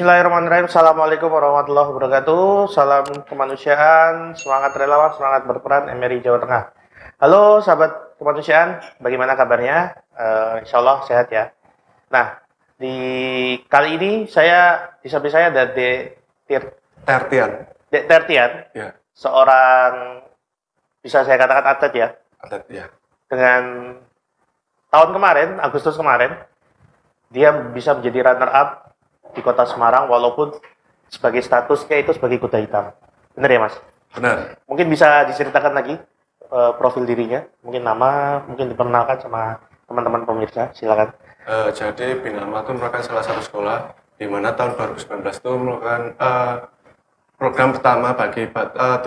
Bismillahirrahmanirrahim. Assalamualaikum warahmatullahi wabarakatuh. Salam kemanusiaan, semangat relawan, semangat berperan MRI Jawa Tengah. Halo sahabat kemanusiaan, bagaimana kabarnya? Insya Allah sehat ya. Nah, di kali ini di samping saya ada Tertian. Dek Tertian, Ya, seorang bisa saya katakan atlet ya. atlet ya. Dengan tahun kemarin, Agustus kemarin, dia bisa menjadi runner up di kota Semarang walaupun sebagai statusnya itu sebagai kuda hitam. Benar ya Mas? Benar. Mungkin bisa diceritakan lagi profil dirinya, mungkin nama, mungkin diperkenalkan sama teman-teman pemirsa, silakan. Jadi Binama itu merupakan salah satu sekolah di mana tahun 2019 itu merupakan program pertama bagi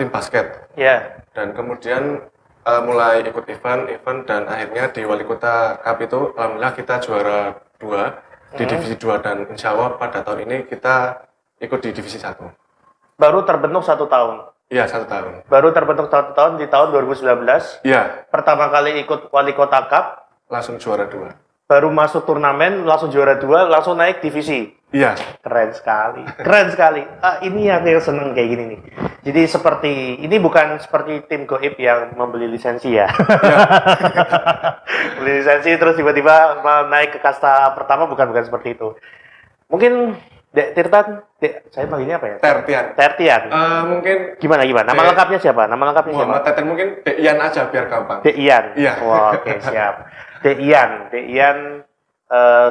tim basket. Ya, Dan kemudian mulai ikut event dan akhirnya di Wali Kota Cup itu alhamdulillah kita juara 2 di divisi 2 dan insya Allah pada tahun ini kita ikut di divisi 1. baru terbentuk 1 tahun. Iya, 1 tahun. Baru terbentuk 1 tahun di tahun 2019. Iya, Pertama kali ikut Wali Kota Cup, langsung juara 2. baru masuk turnamen, langsung juara 2, langsung naik divisi. Iya, Keren sekali, keren sekali. Ini yang seneng kayak gini nih. Jadi ini bukan seperti tim goib yang membeli lisensi ya. Beli lisensi terus tiba-tiba naik ke kasta pertama, bukan seperti itu. Mungkin Dek Tirtan, saya panggilnya apa ya? Tertian. Tertian. Mungkin Gimana? Nama lengkapnya siapa? Muhammad Teten, mungkin Dekian aja biar gampang. Dek Ian. Iya. Wah, oke, siap. Dek Ian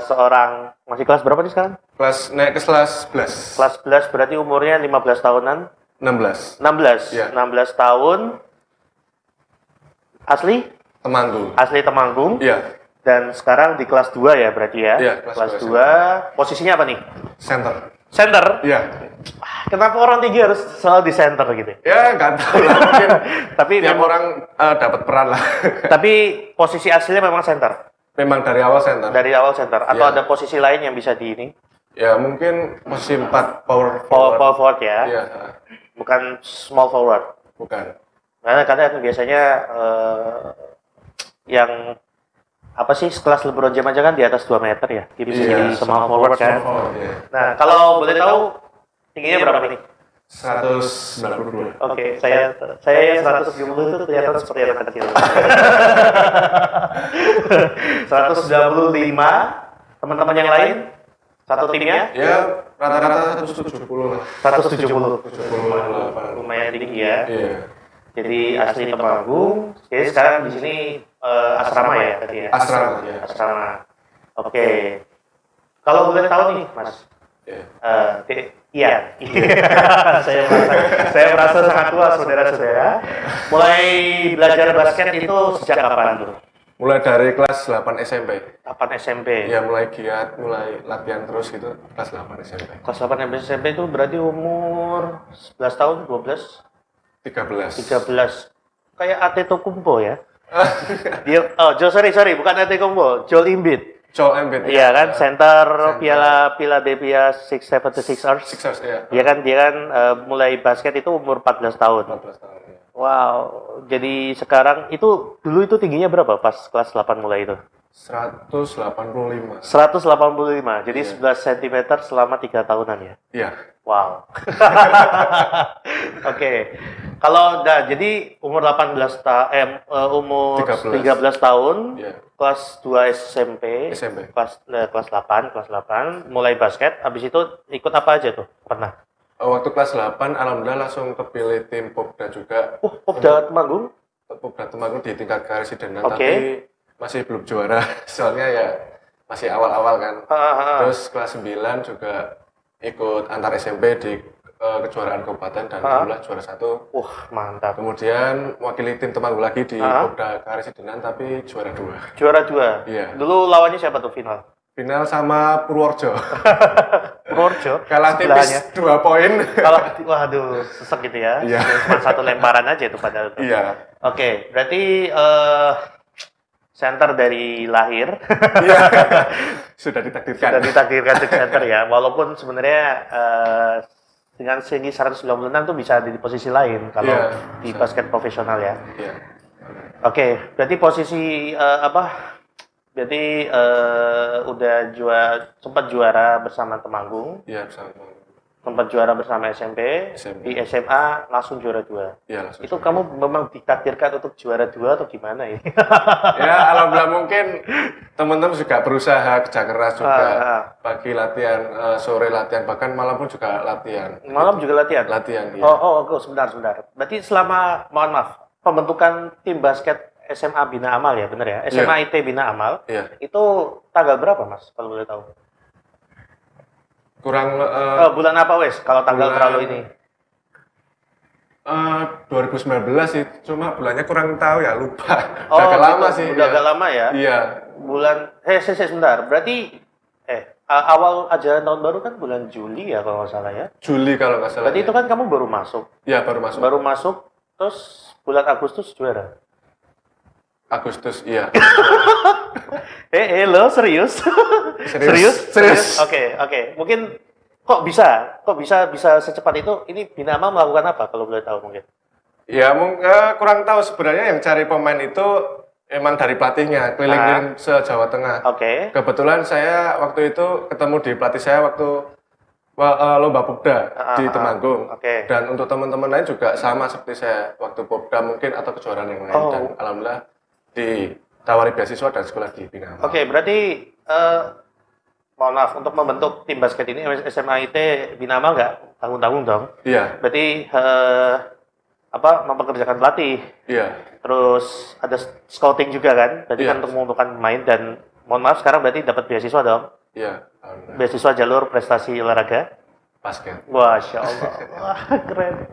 seorang masih kelas berapa nih sekarang? Naik ke kelas 11. Kelas 11 berarti umurnya 15 tahunan. 16. 16. Iya. 16 tahun. Asli Temanggung. Iya, dan sekarang di kelas 2 ya berarti ya. Iya, kelas kelas 2. Posisinya apa nih? center. Center. Iya. Kenapa orang tinggi harus selalu di center gitu? Ya, nggak tahu lah. Mungkin Tapi tiap orang dapat peran lah. tapi posisi aslinya memang center. Memang dari awal center. Dari awal center atau Iya. ada posisi lain yang bisa di ini? Ya, mungkin posisi 4 power Power forward. forward ya. Iya, Bukan small forward. bukan. Karena kadang biasanya yang apa sih sekelas LeBron James aja kan di atas 2 meter ya. Dia bisa Iya, jadi small forward kan. Iya. Nah, kalau boleh tahu tingginya berapa nih? 192. Oke, saya 170 itu kelihatan seperti anak kecil. 195, teman-teman yang lain satu timnya Ya, rata-rata 170 lah. 170. 78. Lumayan tinggi ya. Iya. Jadi asli Temanggung. Jadi sekarang di sini asrama ya tadi ya. Asrama, ya. Asrama. Oke. Kalau boleh tahu nih, Mas. Iya. Iya. saya merasa sangat tua saudara-saudara. Mulai belajar basket itu sejak kapan tuh? Mulai dari kelas 8 SMP. 8 SMP. Ya, mulai giat, mulai latihan terus gitu kelas 8 SMP. Kelas 8 SMP itu berarti umur 11 tahun, 12, 13. 13. Kayak Antetokounmpo ya. Dia sorry, bukan Antetokounmpo, Joel Embiid. Joel Embiid. Iya kan, center Philadelphia 676ers. Sixers, ya. Dia kan mulai basket itu umur 14 tahun. 14 tahun. Ya. Wow, jadi sekarang dulu itu tingginya berapa pas kelas 8 mulai itu? 185. 185. Jadi Iya. 11 cm selama 3 tahunan ya. Iya. Wow. Oke. Jadi umur 13 tahun, Iya. kelas 2 SMP, SMP. kelas 8, mulai basket, habis itu ikut apa aja tuh? Pernah? Waktu kelas 8, alhamdulillah langsung kepilih tim Popda juga. Popda Temanggung? Popda Temanggung di tingkat karesidenan, Oke. tapi masih belum juara. Soalnya ya masih awal-awal kan. Terus kelas 9 juga ikut antar SMP di kejuaraan kabupaten dan alhamdulillah juara 1. Mantap. Kemudian wakili tim Temanggung lagi di Popda karesidenan tapi juara 2. Juara 2? Iya. Dulu lawannya siapa tuh final? Final sama Purworejo. Purworejo? Kalah tipis 2 poin. Waduh, sesek gitu ya. Iya. Cuma 1 lemparan aja itu padahal. Iya. Oke, berarti center dari lahir. Iya. Sudah ditakdirkan. Sudah ditakdirkan untuk center ya. Walaupun sebenarnya dengan tinggi 196 tuh bisa di posisi lain kalau Iya, di bisa. basket profesional ya. Iya. Oke, berarti posisi Berarti udah sempat juara bersama Temanggung, Iya, bersama sempat juara bersama SMP, SMP. di SMA langsung juara 2. Iya, langsung. Itu kamu memang ditakdirkan untuk juara 2 atau gimana ini? Ya, alhamdulillah mungkin teman-teman juga berusaha kerja keras juga. Pagi latihan, sore latihan, bahkan malam pun juga latihan. Malam juga latihan? Latihan, iya. Sebentar. Berarti selama, mohon maaf, pembentukan tim basket SMA Bina Amal ya, bener ya? SMA IT Bina Amal, Iya. itu tanggal berapa Mas, kalau boleh tahu? Kurang Bulan apa wes, kalau tanggal terlalu ini? 2019 sih, cuma bulannya kurang tahu ya, lupa. Oh, agak lama gitu. sih. Udah agak lama ya? Iya. Sebentar. Berarti awal ajaran tahun baru kan bulan Juli ya kalau nggak salah ya? Juli kalau nggak salah. Berarti itu kan kamu baru masuk. Iya, baru masuk. Baru masuk, terus bulan Agustus juara. Agustus, iya. Lo serius? Serius? Oke. Mungkin kok bisa secepat itu? Ini Bina Amal melakukan apa kalau boleh tahu mungkin? Ya, kurang tahu sebenarnya yang cari pemain itu emang dari pelatihnya, keliling-keliling se-Jawa Tengah. Oke. Kebetulan saya waktu itu ketemu di pelatih saya waktu lomba Popda di Temanggung. Oke. Dan untuk teman-teman lain juga sama seperti saya waktu Popda mungkin atau kejuaraan yang lain. Dan alhamdulillah ditawari beasiswa dan sekolah di Bina Amal. Oke, berarti mohon maaf, untuk membentuk tim basket ini SMA IT Bina Amal nggak tanggung-tanggung dong? Iya. Berarti mempekerjakan pelatih. Iya. Terus ada scouting juga kan? Berarti kan untuk mengumpulkan pemain dan mohon maaf sekarang berarti dapat beasiswa dong? Iya. Beasiswa jalur prestasi olahraga? Basket. Masya Allah. Wah, keren.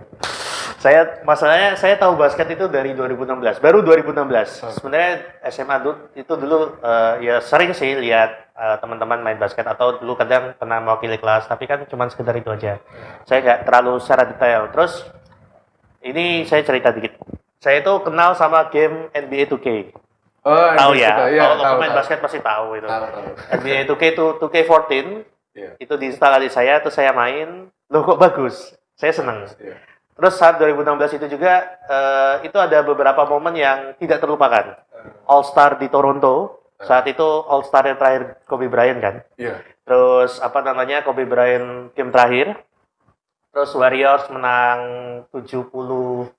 Masalahnya saya tahu basket itu dari 2016, baru 2016. Sebenarnya SMA itu dulu ya sering sih lihat teman-teman main basket atau dulu kadang pernah mewakili kelas, tapi kan cuma sekedar itu aja. Saya nggak terlalu secara detail. Terus ini saya cerita dikit. Saya itu kenal sama game NBA 2K. Tahu ya? Kalau pemain basket pasti tahu itu. NBA 2K itu 2K14. Itu diinstal di saya, terus saya main. Loh kok bagus? Saya seneng. Terus saat 2016 itu juga itu ada beberapa momen yang tidak terlupakan. All Star di Toronto. Saat itu All Star yang terakhir Kobe Bryant kan. Iya. Terus Kobe Bryant game terakhir. Terus Warriors menang 72-10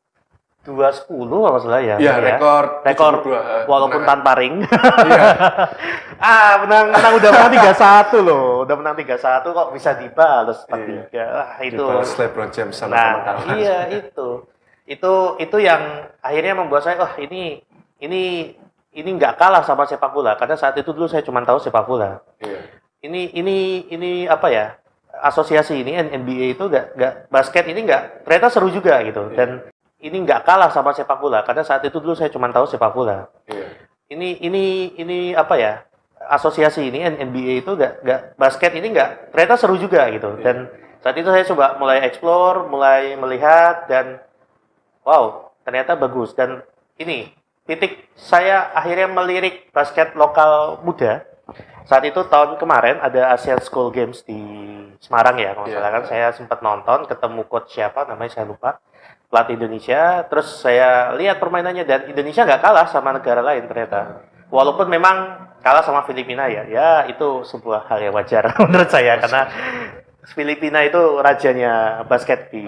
kalau salah ya. Iya, rekor 72, walaupun tanpa ring. Iya. menang udah menang 3-1 loh. Udah menang 3-1 kok bisa dibalas 4-3. Itu dibalas LeBron James sama teman-teman. Iya, itu yang akhirnya membuat saya ini nggak kalah sama sepak bola karena saat itu dulu saya cuma tahu sepak bola. Iya. Ini apa ya? Asosiasi ini NBA itu nggak basket ini nggak ternyata seru juga gitu. Dan ini nggak kalah sama sepak bola karena saat itu dulu saya cuma tahu sepak bola. Iya. Ini apa ya? Asosiasi ini NBA itu nggak basket ini nggak ternyata seru juga gitu. Dan saat itu saya coba mulai explore, mulai melihat dan wow, ternyata bagus. Dan ini titik saya akhirnya melirik basket lokal muda. Saat itu tahun kemarin ada Asian School Games di Semarang ya, kalau salah kan saya sempat nonton, ketemu coach siapa namanya saya lupa, pelatih Indonesia, terus saya lihat permainannya dan Indonesia nggak kalah sama negara lain ternyata. Walaupun memang kalah sama Filipina ya itu sebuah hal yang wajar menurut saya karena Filipina itu rajanya basket di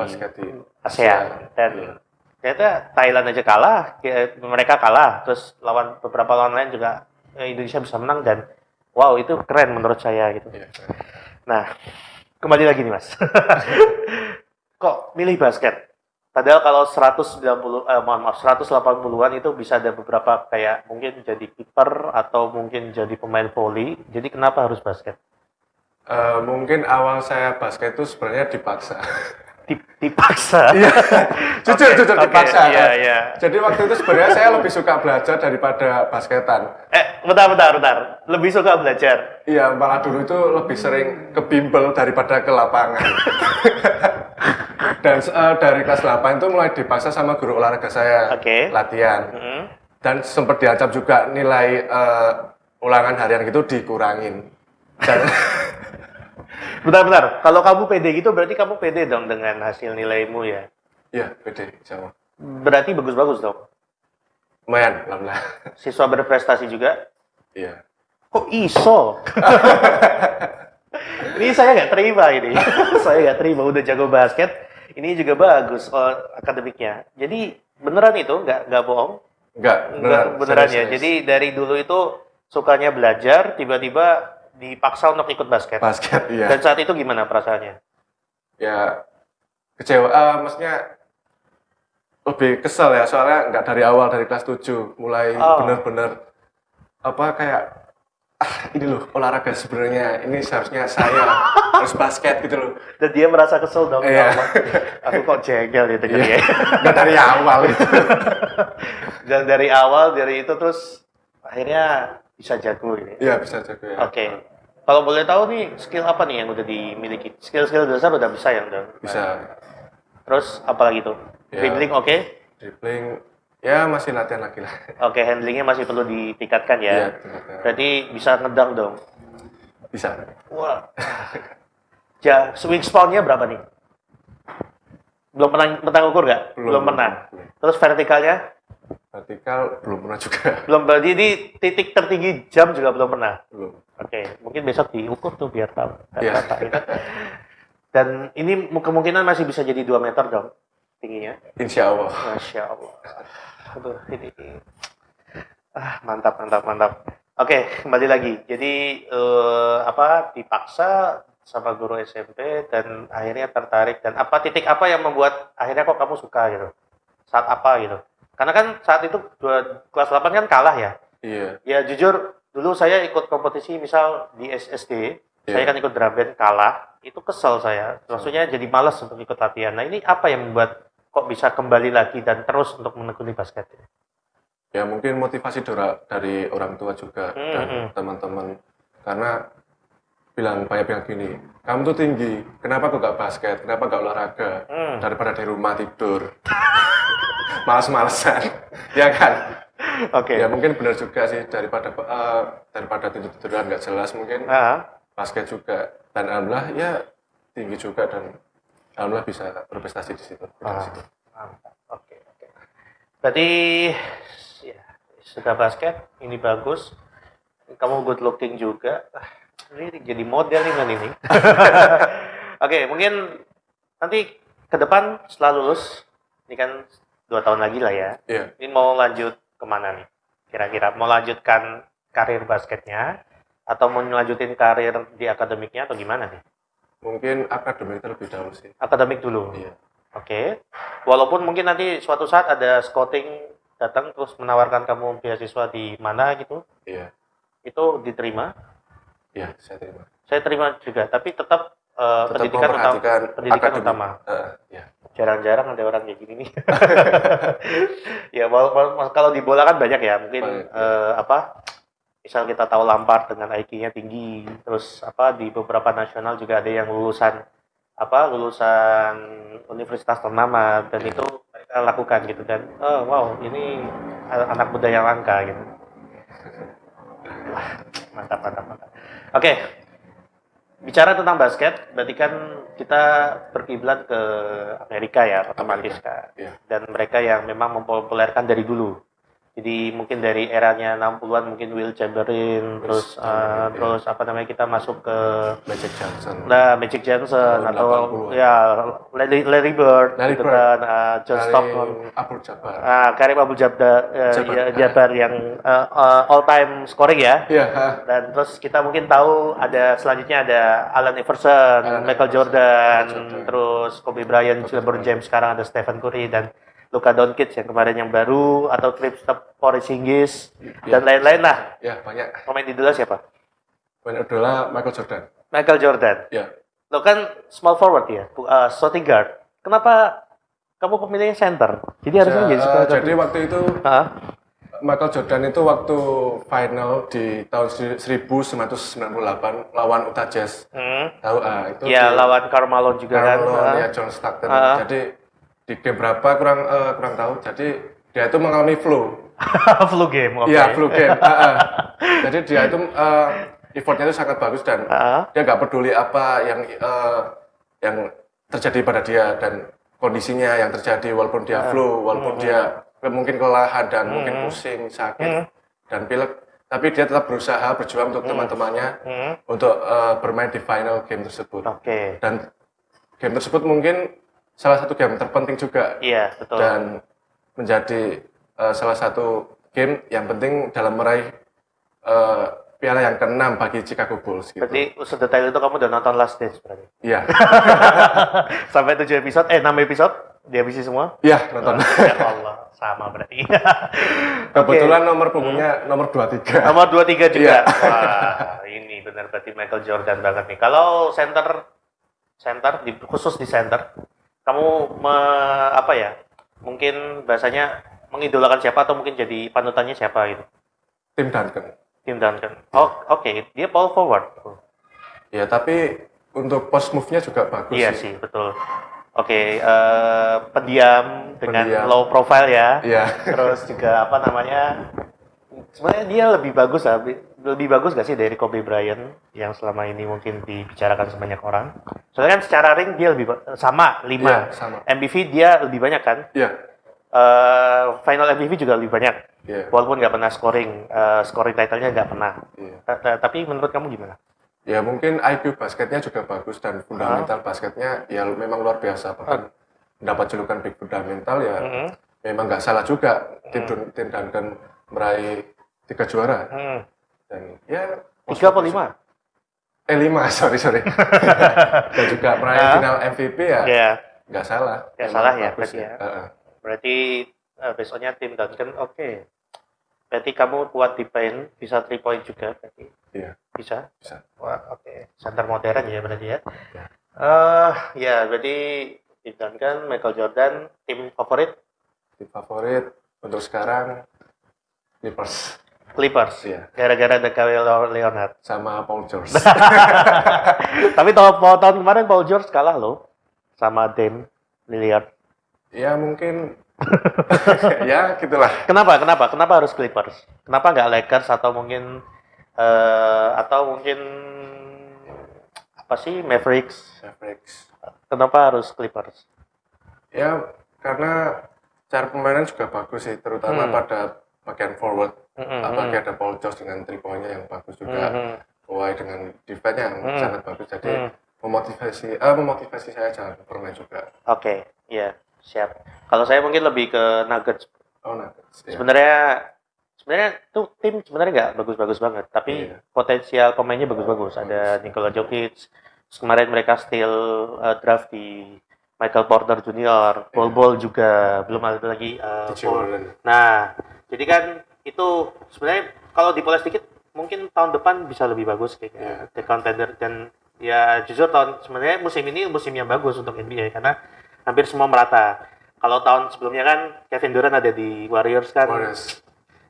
ASEAN dan ternyata Thailand aja kalah, mereka kalah, terus beberapa lawan lain juga Indonesia bisa menang dan wow itu keren menurut saya gitu. Nah kembali lagi nih Mas, kok milih basket? Padahal kalau 180-an itu bisa ada beberapa kayak mungkin jadi kiper atau mungkin jadi pemain volley. Jadi kenapa harus basket? Mungkin awal saya basket itu sebenarnya dipaksa. Dipaksa? Iya, jujur dipaksa. Iya. Jadi waktu itu sebenarnya saya lebih suka belajar daripada basketan. Bentar. Lebih suka belajar? Iya, malah dulu itu lebih sering ke bimbel daripada ke lapangan. Dan dari kelas 8 itu mulai dipaksa sama guru olahraga saya latihan. Dan sempat diancam juga nilai ulangan harian gitu dikurangin. Dan Bentar. Kalau kamu pede gitu berarti kamu pede dong dengan hasil nilaimu ya? Iya, pede sama. Berarti bagus-bagus dong? Lumayan, alhamdulillah. Siswa berprestasi juga? Iya. Kok iso? Ini saya nggak terima ini. Saya nggak terima, udah jago basket. Ini juga bagus akademiknya. Jadi beneran itu, nggak bohong? Enggak, Beneran ya. serius. Jadi dari dulu itu sukanya belajar, tiba-tiba dipaksa untuk ikut basket. Basket, iya. Dan saat itu gimana perasaannya? Ya kecewa, maksudnya lebih kesel ya, soalnya nggak dari awal, dari kelas 7 mulai bener-bener apa kayak ini loh olahraga sebenarnya, ini seharusnya saya harus basket gitu loh. Dan dia merasa kesel dong. Iya. Ya Allah, aku kok jengkel ya dengernya. Nggak dari awal itu. Dan dari awal, dari itu terus akhirnya bisa jago ini. Iya bisa jago ya. Oke. Kalau boleh tahu nih, skill apa nih yang udah dimiliki? Skill-skill dasar udah bisa ya, udah. Bisa. Terus apa lagi tuh? Ya. Dribbling oke? Dribbling ya masih latihan lagi lah. Oke, handlingnya masih perlu ditingkatkan ya. Iya, tingkatkan. Berarti bisa ngedang dong. Bisa. Wah. Ja, swing spawnnya berapa nih? Belum pernah ukur nggak? Belum pernah. Belum. Terus vertikalnya? Vertikal belum pernah juga. Belum. Berarti di titik tertinggi jam juga belum pernah. Belum. Oke, mungkin besok diukur tuh biar tahu. Iya. Dan ini kemungkinan masih bisa jadi 2 meter dong tingginya. Insya Allah. Masya Allah. Aduh, ini. Mantap. Oke, kembali lagi. Jadi dipaksa sama guru SMP dan akhirnya tertarik, dan titik apa yang membuat akhirnya kok kamu suka gitu? Saat apa gitu? Karena kan saat itu kelas 8 kan kalah ya. Iya. Ya jujur, dulu saya ikut kompetisi misal di SSD, saya kan ikut drum band kalah, itu kesel saya. Maksudnya jadi malas untuk ikut latihan. Nah, ini apa yang membuat kok bisa kembali lagi dan terus untuk menekuni basket? Ya mungkin motivasi dari orang tua juga dan teman-teman, karena banyak bilang gini, kamu tuh tinggi, kenapa kok gak basket, kenapa gak olahraga, daripada di rumah tidur, males-malesan, ya kan? Oke. Ya mungkin benar juga sih, daripada tidur-tiduran gak jelas, mungkin basket juga, dan alhamdulillah ya tinggi juga, dan alhamdulillah bisa berprestasi di situ. Oke. Berarti ya, sudah basket, ini bagus. Kamu good looking juga. Ini jadi model ini. Oke, mungkin nanti ke depan setelah lulus, ini kan 2 tahun lagi lah ya. Iya. Ini mau lanjut kemana nih? Kira-kira mau lanjutkan karir basketnya atau mau lanjutin karir di akademiknya atau gimana nih? Mungkin akademik terlebih dahulu sih. Akademik dulu. Iya. Oke. Walaupun mungkin nanti suatu saat ada scouting datang terus menawarkan kamu beasiswa di mana gitu, Iya. itu diterima? Iya, saya terima. Saya terima juga, tapi tetap Tetap pendidikan utama. Ya. Jarang-jarang ada orang kayak gini nih. Ya, kalau di bola kan banyak ya, mungkin misal kita tahu Lampard dengan IQ-nya tinggi, terus di beberapa nasional juga ada yang lulusan universitas ternama, dan itu mereka lakukan gitu, dan wow, ini anak muda yang langka gitu. Mantap. Oke. Bicara tentang basket, berarti kan kita berkiblat ke Amerika ya, otomatis kan. Iya. Dan mereka yang memang mempopulerkan dari dulu. Jadi mungkin dari eranya 60-an mungkin Will Chamberlain, terus kita masuk ke Magic Johnson. Magic Johnson Tahun atau 80-an. ya Larry Bird gitu kan, John Stockton, Abdul Jabbar. Karim Abdul-Jabbar yang all time scoring ya. Iya. Dan terus kita mungkin tahu ada selanjutnya ada Allen Iverson, Michael Jordan, terus Kobe Bryant, LeBron James, sekarang ada Stephen Curry dan Luka Doncic yang kemarin yang baru, atau Kristaps Porzingis dan lain-lain lah. Ya, banyak. Pemain idola siapa? Pemain idola Michael Jordan. Michael Jordan. Ya. Lo kan small forward ya, shooting guard. Kenapa kamu pemilihnya center? Jadi harusnya jadi small guard. Jadi waktu itu Michael Jordan itu waktu final di tahun 1998 lawan Utah Jazz. Tahu itu ya lawan Karl Malone juga kan. Ya John Stockton. Jadi di game berapa kurang tahu. Jadi dia itu mengalami flu. Flu game. Okay. Iya, flu game. Jadi dia itu effortnya itu sangat bagus, dan dia nggak peduli apa yang terjadi pada dia dan kondisinya yang terjadi, walaupun dia flu, walaupun dia mungkin kelelahan dan mungkin pusing, sakit dan pilek, tapi dia tetap berusaha berjuang untuk teman-temannya untuk bermain di final game tersebut. Oke. Dan game tersebut mungkin salah satu game terpenting juga. Iya, betul. Dan menjadi salah satu game yang penting dalam meraih piala yang ke-6 bagi Chicago Bulls gitu. Berarti sedetail itu kamu udah nonton Last Dance berarti? Iya. Sampai 7 episode, 6 episode? Dihabisi semua? Iya, nonton. Ya Allah, sama berarti. Kebetulan nomor punggungnya nomor 23. Nomor 23 juga? Iya. Wah, ini benar berarti Michael Jordan banget nih. Kalau center, khusus di center, kamu apa ya? Mungkin bahasanya mengidolakan siapa atau mungkin jadi panutannya siapa gitu? Tim Duncan. Tim Duncan. Oh, oke. Dia power forward. Ya, tapi untuk post move-nya juga bagus. Iya sih, betul. Oke, pendiam dengan low profile ya. Iya. Terus juga apa namanya? Sebenarnya dia lebih bagus gak sih dari Kobe Bryant yang selama ini mungkin dibicarakan sebanyak orang? Soalnya kan secara ring dia lebih sama 5. Iya, sama. MVP dia lebih banyak kan? Iya. Final MVP juga lebih banyak. Iya. Walaupun nggak pernah scoring title-nya nggak pernah. Iya. Tapi menurut kamu gimana? Ya mungkin IQ basketnya juga bagus dan fundamental basketnya ya memang luar biasa. Bahkan mendapat julukan Big Fundamental ya memang nggak salah juga tim Duncan meraih 3 juara. Dan ya 3 atau 5? 5, sorry. Dan juga meraih final MVP ya nggak salah. Nggak Memang salah ya bagus berarti ya. Berarti besoknya tim Duncan oke. Berarti kamu kuat di paint, bisa 3 point juga berarti. Iya. Bisa? Bisa. Wah, oke. Center modern ya berarti ya. Ya, berarti tim Duncan, Michael Jordan, tim favorit? Tim favorit untuk sekarang Clippers. Clippers. Iya. Gara-gara ada Kawhi Leonard. Sama Paul George. Tapi tahun kemarin Paul George kalah loh sama Dame Lillard. Ya mungkin ya gitulah. Kenapa harus Clippers? Kenapa nggak Lakers atau mungkin apa sih Mavericks? Kenapa harus Clippers? Ya karena cara permainan juga bagus sih, terutama pada bagian forward. Apalagi ada Paul George dengan 3 poinnya yang bagus juga. Kawhi dengan defense-nya yang sangat bagus. Jadi memotivasi saya jalan bermain juga. Oke, iya, siap. Kalau saya mungkin lebih ke Nuggets. Oh, Nuggets. Ya. Sebenarnya tuh tim sebenarnya nggak bagus-bagus banget, tapi potensial pemainnya bagus-bagus. Ada Nikola Jokic. Kemarin mereka still draft di Michael Porter Jr., Bol juga, belum ada lagi Nah, jadi kan itu sebenarnya kalau dipoles dikit mungkin tahun depan bisa lebih bagus kayaknya The Contender. Dan ya jujur sebenarnya musim ini musim yang bagus untuk NBA karena hampir semua merata. Kalau tahun sebelumnya kan Kevin Durant ada di Warriors kan,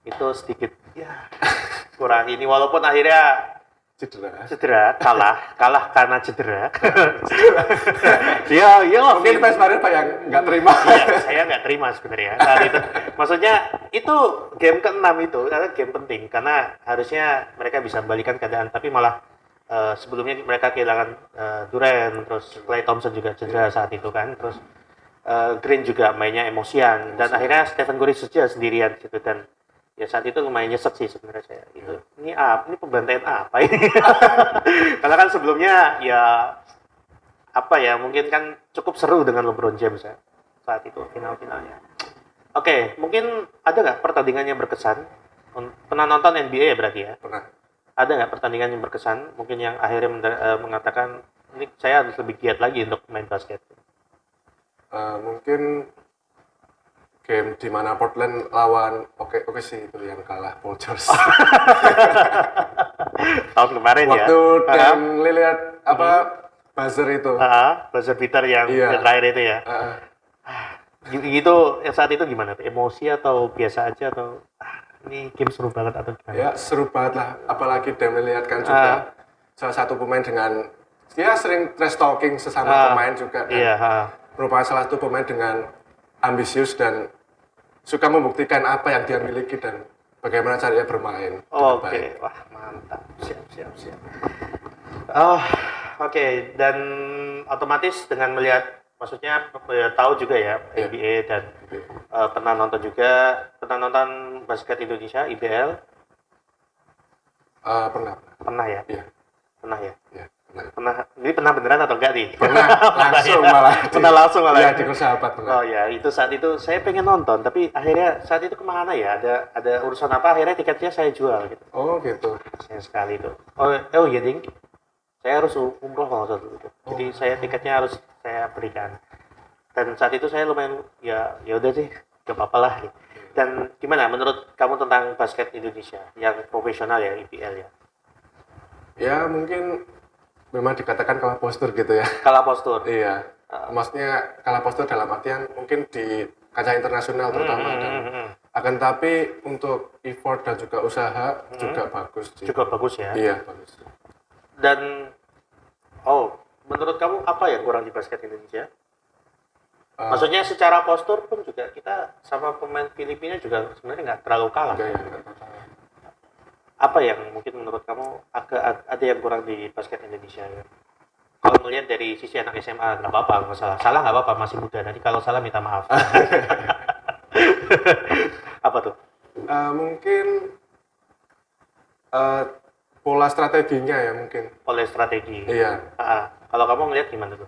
itu sedikit ya kurang ini, walaupun akhirnya cedera kalah karena cedera. Ya mungkin fans Mario yang nggak terima. Ya, saya nggak terima sebenarnya saat itu. Maksudnya itu game ke-6 itu adalah game penting karena harusnya mereka bisa membalikan keadaan, tapi malah sebelumnya mereka kehilangan Durant, terus Klay Thompson juga cedera saat itu kan, terus Green juga mainnya emosian dan akhirnya Stephen Curry saja sendirian gitu. Dan ya saat itu lumayan nyesek sih sebenarnya saya. Ini pembantaian apa ini? Karena kan sebelumnya ya apa ya, mungkin kan cukup seru dengan LeBron James ya saat itu final-finalnya. Oke, mungkin ada nggak pertandingan yang berkesan? Pernah nonton NBA ya berarti ya? Pernah. Ada nggak pertandingan yang berkesan? Mungkin yang akhirnya mengatakan ini saya harus lebih giat lagi untuk main basket. Mungkin game di mana Portland lawan oke sih itu yang kalah Paul George. Tahun kemarin ya. Waktu dan Lillard buzzer itu. Buzzer beater yang terakhir itu ya. Gitu saat itu gimana? Emosi atau biasa aja atau ini game seru banget atau gimana? Ya seru banget lah. Apalagi Dame Lillard kan juga salah satu pemain dengan dia sering trash talking sesama pemain juga. Merupakan salah satu pemain dengan ambisius dan suka membuktikan apa yang dia miliki dan bagaimana caranya bermain. Oke, wah mantap, siap. Oke. Dan otomatis dengan melihat, maksudnya tahu juga ya NBA dan pernah nonton basket Indonesia IBL. Pernah. Pernah ya? Iya. Pernah ya? Iya, pernah. Pernah. Ini pernah beneran atau enggak nih? Pernah langsung ya? malah. Pernah langsung malah. Iya, ya? di sahabat pernah. Oh ya, itu saat itu saya pengen nonton, tapi akhirnya saat itu kemana ya? Ada urusan apa? Akhirnya tiketnya saya jual gitu. Oh, gitu. Sayang sekali itu. Oh iya ding. Saya harus umroh kalau saat itu. Jadi saya tiketnya harus saya berikan. Dan saat itu saya lumayan ya udah sih, gak apa-apa lah. Gitu. Dan gimana menurut kamu tentang basket Indonesia yang profesional ya, IPL ya? Ya, mungkin memang dikatakan kalah postur gitu ya. Kalah postur. Iya. Maksudnya kalah postur dalam artian mungkin di kancah internasional terutama dan akan tapi untuk effort dan juga usaha juga bagus sih. Juga bagus ya. Iya, bagus. Dan menurut kamu apa yang kurang di basket Indonesia? Maksudnya secara postur pun juga kita sama pemain Filipina juga sebenarnya nggak terlalu kalah. Enggak ya, enggak apa-apa. Apa yang mungkin menurut kamu ada yang kurang di basket Indonesia ya? Kalau melihat dari sisi anak SMA nggak apa-apa, nggak salah. Salah nggak apa-apa, masih muda. Nanti kalau salah minta maaf. Apa tuh? Mungkin pola strateginya ya mungkin. Oleh strategi. Iya. Kalau kamu ngelihat gimana tuh?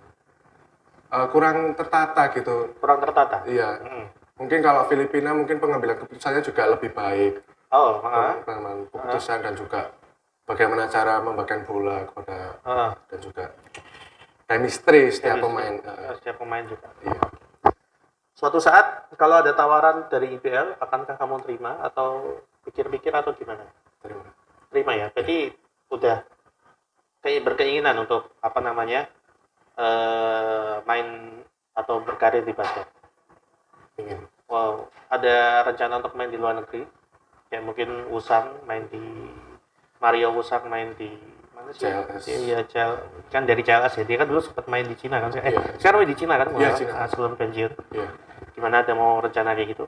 Kurang tertata gitu. Kurang tertata. Iya. Mungkin kalau Filipina mungkin pengambilan keputusannya juga lebih baik. Pengambilan keputusan dan juga bagaimana cara membagikan bola kepada dan juga chemistry setiap pemain. Setiap pemain juga. Iya. Suatu saat kalau ada tawaran dari IPL, akankah kamu terima atau pikir-pikir atau gimana? Terima ya. Berarti udah kayak berkeinginan untuk main atau berkarir di basket. Ingin. Wow, ada rencana untuk main di luar negeri? Kayak mungkin Usang main di Mario Usang main di mana sih? CLS. Iya, kan dari CLS ya. Dia kan dulu sempat main di Cina kan. Iya. Sekarang main di Cina kan? Iya, Cina. Sebelum pensiun. Iya. Gimana, ada mau rencana kayak gitu?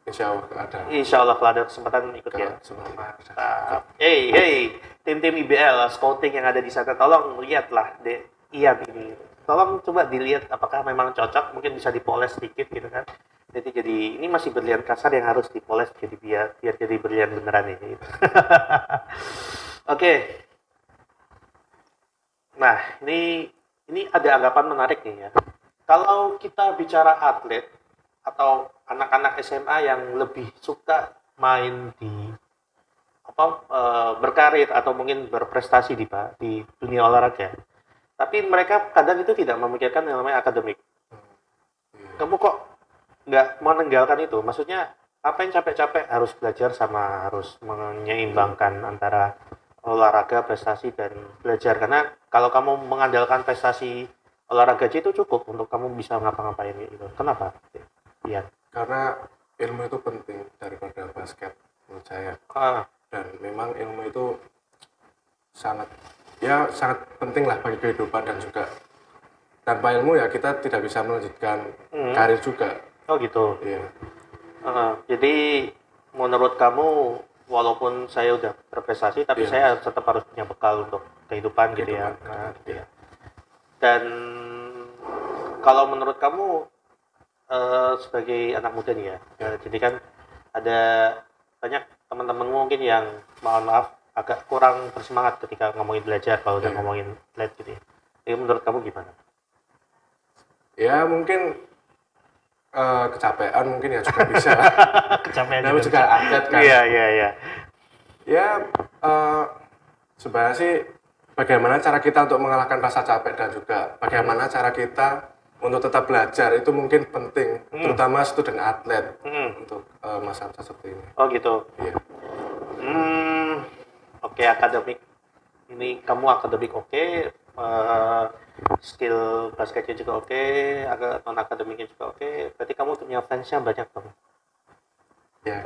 Insya Allah ada. Insya Allah kalau ada kesempatan ikut ya. Mantap. Hey, tim-tim IBL scouting yang ada di sana, tolong lihatlah Ian ini. Tolong coba dilihat apakah memang cocok, mungkin bisa dipoles sedikit gitu kan. Jadi ini masih berlian kasar yang harus dipoles jadi biar jadi berlian beneran ini. Gitu. Oke. Nah, ini ada anggapan menarik nih ya. Kalau kita bicara atlet atau anak-anak SMA yang lebih suka main di berkarir atau mungkin berprestasi di dunia olahraga, tapi mereka kadang itu tidak memikirkan yang namanya akademik. Kamu kok nggak meninggalkan itu? Maksudnya apa yang capek-capek harus belajar sama harus menyeimbangkan antara olahraga, prestasi, dan belajar? Karena kalau kamu mengandalkan prestasi olahraga aja itu cukup untuk kamu bisa ngapa-ngapain gitu. Kenapa? Iya. Karena ilmu itu penting daripada basket menurut saya. Dan memang ilmu itu sangat penting lah bagi kehidupan dan juga tanpa ilmu ya kita tidak bisa melanjutkan karir juga. Oh gitu. Iya. Jadi menurut kamu walaupun saya udah berprestasi tapi saya tetap harus punya bekal untuk kehidupan gitu ya. Gitu ya. Dan kalau menurut kamu sebagai anak muda nih ya, jadi kan ada banyak teman-teman mungkin yang mohon maaf agak kurang bersemangat ketika ngomongin belajar kalau udah ngomongin atlet gitu ya. Jadi menurut kamu gimana? Ya mungkin kecapean mungkin ya juga bisa. Kecapean juga atlet kan. Iya. Ya sebenarnya sih bagaimana cara kita untuk mengalahkan rasa capek dan juga bagaimana cara kita untuk tetap belajar itu mungkin penting, terutama student atlet untuk masa-masa seperti ini. Oh gitu. Iya. Oke, akademik. Ini kamu akademik oke, skill basketnya juga oke, non akademiknya juga oke. Berarti kamu punya fansnya banyak dong. Ya.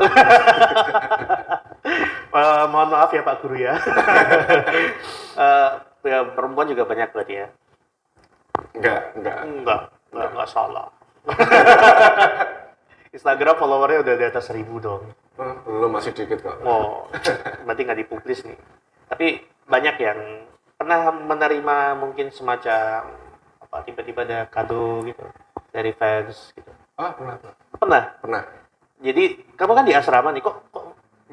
Mohon maaf ya Pak Guru ya. Perempuan juga banyak berarti ya. Enggak salah. Instagram followernya udah di atas 1.000 dong. Belum, masih dikit kok. Oh, berarti nggak dipublis nih. Tapi banyak yang pernah menerima mungkin semacam tiba-tiba ada kado gitu dari fans gitu. Pernah. Jadi kamu kan di asrama nih, kok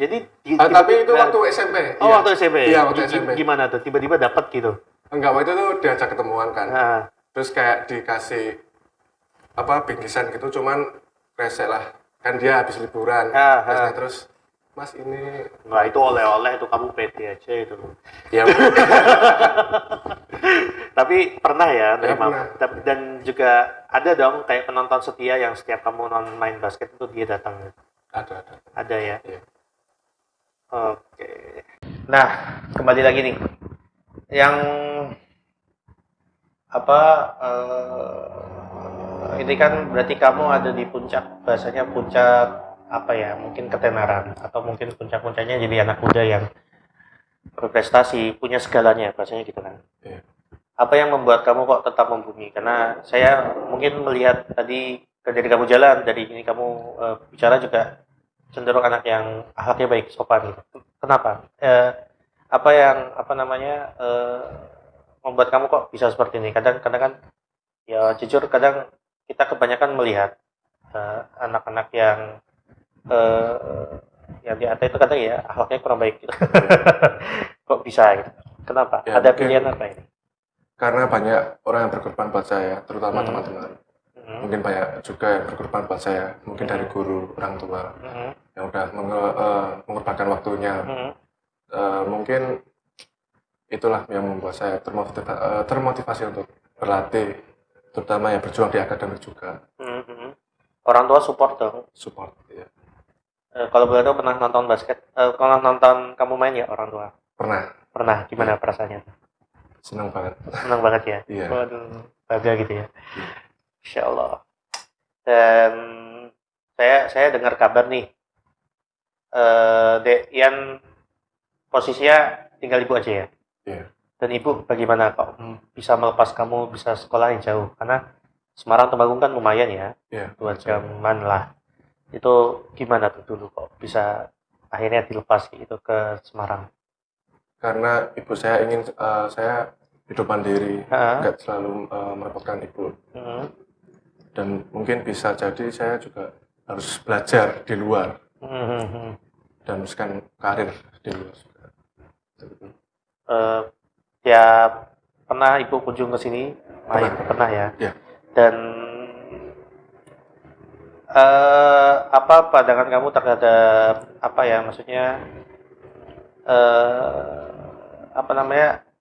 Jadi Tapi itu waktu SMP. Oh, iya. waktu SMP. Iya, waktu SMP. Gimana tuh? Tiba-tiba dapat gitu. Enggak, waktu itu diajak ketemuan kan. Nah, Terus kayak dikasih bingkisan gitu, cuman resek lah. Kan dia habis liburan. Terus Mas ini nggak, itu oleh-oleh, itu kamu pede aja itu. ya Tapi pernah ya Ya, nerima. pernah. Dan juga ada dong kayak penonton setia yang setiap kamu main basket itu dia datang. ada. Ada ya. Iya. Oke. Nah, kembali lagi nih. Yang apa ini kan berarti kamu ada di puncak, bahasanya puncak apa ya? Mungkin ketenaran atau mungkin puncak-puncaknya jadi anak muda yang berprestasi, punya segalanya, bahasanya gitu kan. Iya. Apa yang membuat kamu kok tetap membumi? Karena saya mungkin melihat tadi dari kamu jalan, dari ini kamu bicara juga cenderung anak yang akhlaknya baik, sopan gitu. Kenapa? Apa yang membuat kamu kok bisa seperti ini? Kadang-kadang kan ya jujur kadang kita kebanyakan melihat anak-anak yang di atas itu kadang ya akhlaknya kurang baik gitu. Kok bisa gitu? Kenapa? Ya, Ada mungkin pilihan apa ini? karena banyak orang yang berkorban buat saya, terutama teman-teman. Mungkin banyak juga yang berkorban buat saya, mungkin dari guru, orang tua yang udah mengorbankan waktunya. Mungkin itulah yang membuat saya termotivasi untuk berlatih, terutama yang berjuang di akademik juga. Orang tua support dong. Support ya. Kalau boleh tahu pernah nonton basket? Kalau nonton kamu main ya orang tua? Pernah. Gimana perasaannya? Senang banget. Senang banget ya? Iya. Waduh, bangga gitu ya? Insya Allah. Dan saya dengar kabar nih, Dek Ian posisinya tinggal ibu aja ya? Iya. Dan ibu bagaimana kok bisa melepas kamu bisa sekolah yang jauh? Karena Semarang Temanggung kan lumayan ya, Iya. 2 jaman lah. Itu gimana tuh dulu kok bisa akhirnya dilepas gitu ke Semarang? Karena ibu saya ingin saya hidup mandiri, nggak selalu merepotkan ibu. Dan mungkin bisa jadi saya juga harus belajar di luar dan meneruskan karir di luar juga. Tiap pernah ibu kunjung ke sini main? Pernah ya? Iya. Dan apa pandangan kamu terhadap apa ya, maksudnya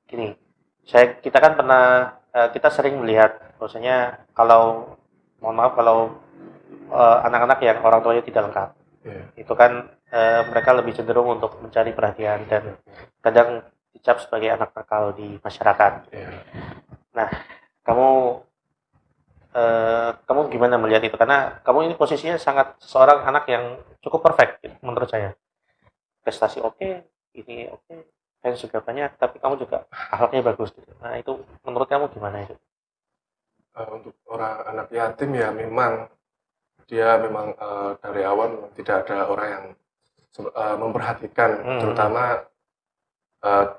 gini, kita kan pernah kita sering melihat bahwasanya kalau mohon maaf kalau anak-anak yang orang tuanya tidak lengkap, itu kan mereka lebih cenderung untuk mencari perhatian dan kadang dicap sebagai anak nakal di masyarakat. Nah, kamu gimana melihat itu? Karena kamu ini posisinya sangat seorang anak yang cukup perfect gitu, menurut saya. Prestasi oke, ini oke, fans juga banyak, tapi kamu juga akhlaknya bagus gitu. Nah, itu menurut kamu gimana itu? Untuk orang anak yatim ya memang dia memang dari awal tidak ada orang yang memperhatikan, terutama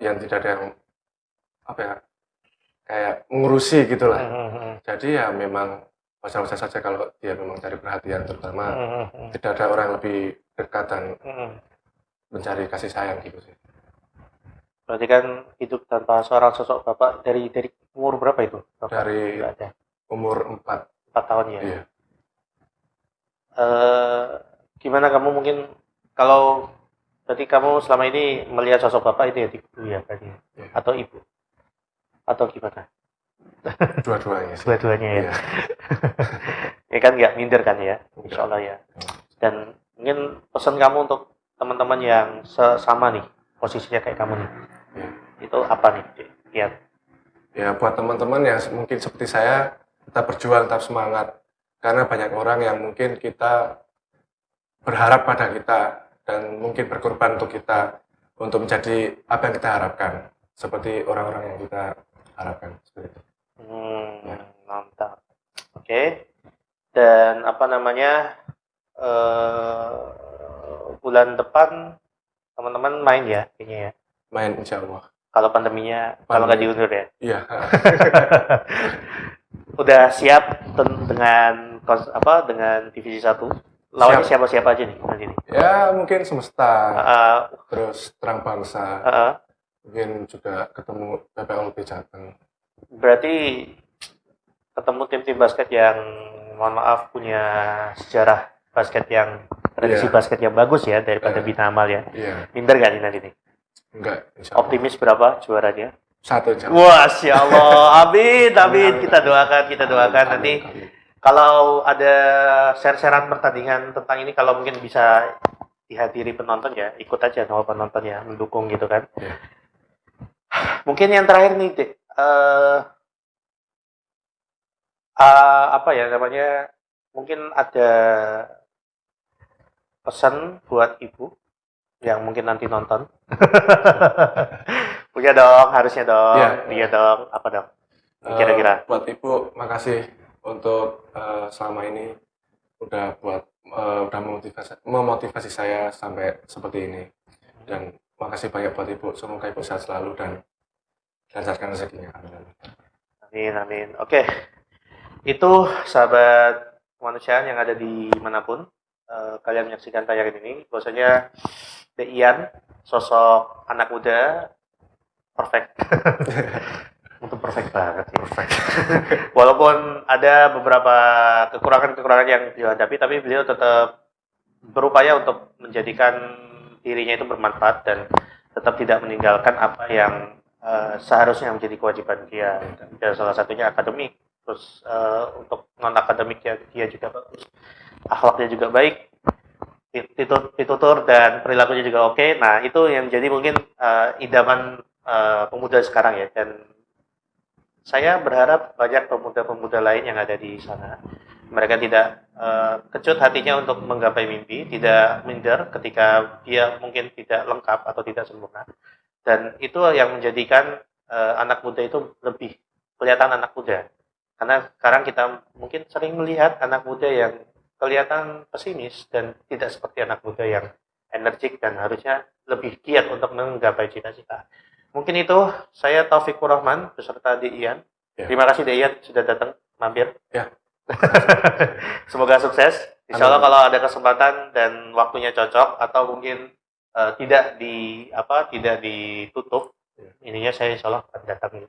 yang tidak ada yang kayak mengurusi gitulah. Jadi ya memang wajar-wajar saja kalau dia memang cari perhatian, terutama tidak ada orang yang lebih dekat dan mencari kasih sayang gitu sih. Berarti kan hidup tanpa seorang sosok bapak dari umur berapa itu? Bapak? Dari umur 4 tahun ya? Iya. Gimana kamu mungkin kalau berarti kamu selama ini melihat sosok bapak itu ya ibu ya berarti ya? Atau ibu? Atau gimana? Dua-duanya sih. Dua-duanya ya? Iya. Ya kan nggak minder kan ya? Insya Allah ya. Dan mungkin pesan kamu untuk teman-teman yang sama nih posisinya kayak kamu nih, itu apa nih? Ya buat teman-teman yang mungkin seperti saya, tetap berjuang, tetap semangat, karena banyak orang yang mungkin kita berharap pada kita dan mungkin berkorban untuk kita untuk menjadi apa yang kita harapkan, seperti orang-orang yang kita harapkan seperti itu. Mantap. Oke. Dan bulan depan teman-teman main ya kayaknya ya? Main insya Allah. Kalau pandeminya, kalau nggak diundur ya? Iya. Udah siap dengan divisi 1? Lawannya Siap. siapa-siapa aja nih nanti nih? Ya mungkin Semesta, Uh, terus Terang Bangsa, uh, mungkin juga ketemu PPLB Jateng. Berarti ketemu tim-tim basket yang mohon maaf punya sejarah basket yang tradisi Iya. basket yang bagus ya daripada Eh. Bina Amal ya. Iya, Minder gak nih nanti nih? enggak, insya Allah. Optimis berapa juaranya? 1 jam. Wah, Masya Allah. Amin, amin. Kita doakan nanti. Kalau ada share-sharean pertandingan tentang ini, kalau mungkin bisa dihadiri penonton ya, ikut aja sama penonton ya, mendukung gitu kan. Iya. Mungkin yang terakhir nih, Dek. Apa ya namanya? Mungkin ada pesan buat ibu yang mungkin nanti nonton. Punya dong, harusnya dong. Iya. Iya dong. Apa dong? Kira-kira. Buat Ibu, makasih untuk selama ini udah memotivasi saya sampai seperti ini. Dan makasih banyak buat Ibu. Semoga Ibu sehat selalu dan lancarkan rezekinya. Amin, amin. Oke. Itu sahabat kemanusiaan yang ada di manapun kalian menyaksikan tayangan ini. Bahwasanya Ian, sosok anak muda perfect. Untuk perfect banget sih. Perfect. Walaupun ada beberapa kekurangan-kekurangan yang beliau hadapi, tapi beliau tetap berupaya untuk menjadikan dirinya itu bermanfaat dan tetap tidak meninggalkan apa yang seharusnya menjadi kewajiban dia. Dan salah satunya akademik. Terus untuk non akademik dia juga bagus, akhlaknya juga baik, ditutur dan perilakunya juga oke. Nah itu yang jadi mungkin idaman pemuda sekarang ya. Dan saya berharap banyak pemuda-pemuda lain yang ada di sana, mereka tidak kecut hatinya untuk menggapai mimpi, tidak minder ketika dia mungkin tidak lengkap atau tidak sempurna. Dan itu yang menjadikan anak muda itu lebih kelihatan anak muda. Karena sekarang kita mungkin sering melihat anak muda yang kelihatan pesimis dan tidak seperti anak muda yang energik dan harusnya lebih giat untuk menggapai cita-cita. Mungkin itu, saya Taufikur Rahman beserta Ian. Ya. Terima kasih Ian sudah datang mampir. Ya. Semoga sukses. Insya Allah kalau ada kesempatan dan waktunya cocok atau mungkin tidak ditutup, ininya saya insya Allah akan datang.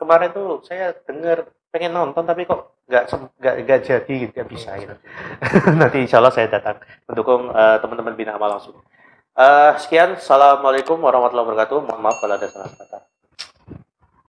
Kemarin tuh saya dengar pengen nonton tapi kok nggak jadi gitu, nggak bisa gitu. Nanti insya Allah saya datang mendukung teman-teman Bina Amal langsung. Sekian, assalamualaikum warahmatullahi wabarakatuh. Mohon maaf kalau ada salah kata.